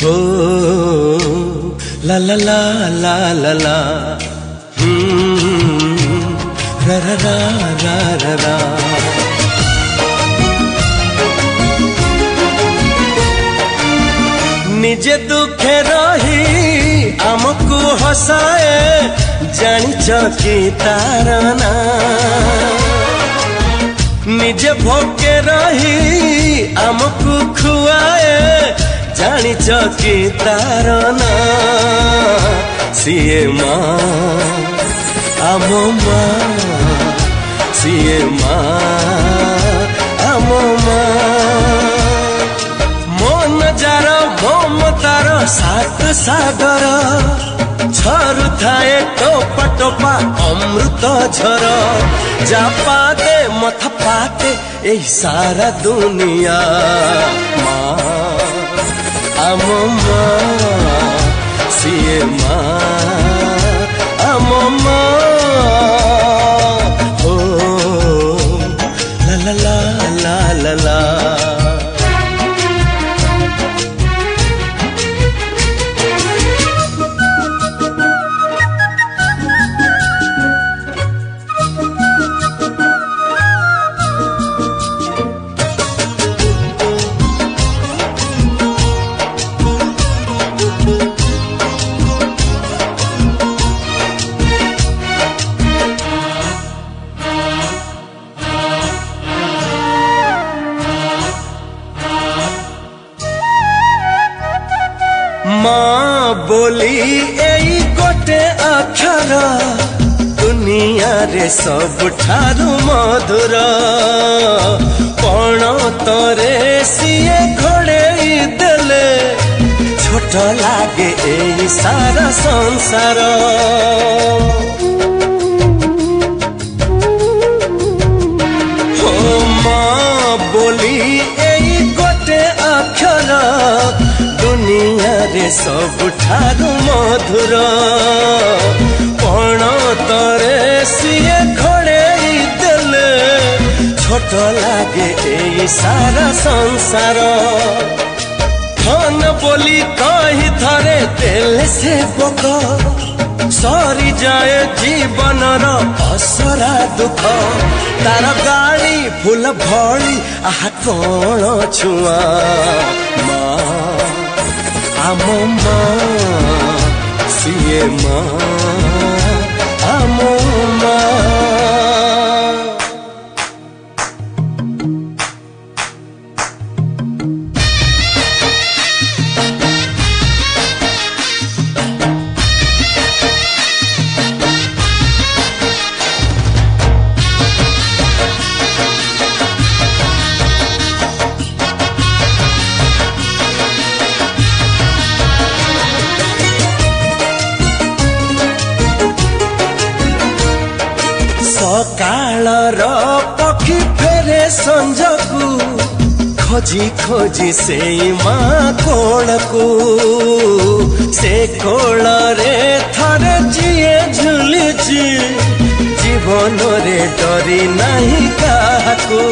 हो ला ला ला ला ला ला रा रा रा रा रा रा। निजे दुखे रही आमको हसाए जानिच कि तार ना। निजे भोके रही आमको खुआए जानिच कि तार ना। सीए माँ आम माँ सीए माँ आम माँ। मन जार ममतार सात सागर झरु थाए टोपा टोपा अमृत झर। जा पाते मथ पाते यही सारा दुनिया। माँ आम माँ सीए माँ आम माँ। हो ला ला ला ला ला ला। माँ बोली एई गोटे अक्षर दुनिया रे सबठारु मधुर। पण तरे सिए घोड़ेई देले छोट लागे एई सारा संसार। हो माँ बोली एई गोटे अक्षर दुनिया रे सबठारु मधुर। पण तरे सिए घोड़ेई देले छोट लागे एई सारा संसार। धन बोली कही थरे देले से बोक सरी जाए जीवनर असरा दुख। तार गाड़ी फूल भली आहा कौन छुआ। माँ आम माँ सीए माँ आम माँ। सकाळर पक्षी फेरे संजकू खोजी खोजी से माँ कोलकू। से कोल रे थरे जिए झुलिची जीवन रे डरी नहीं काकू।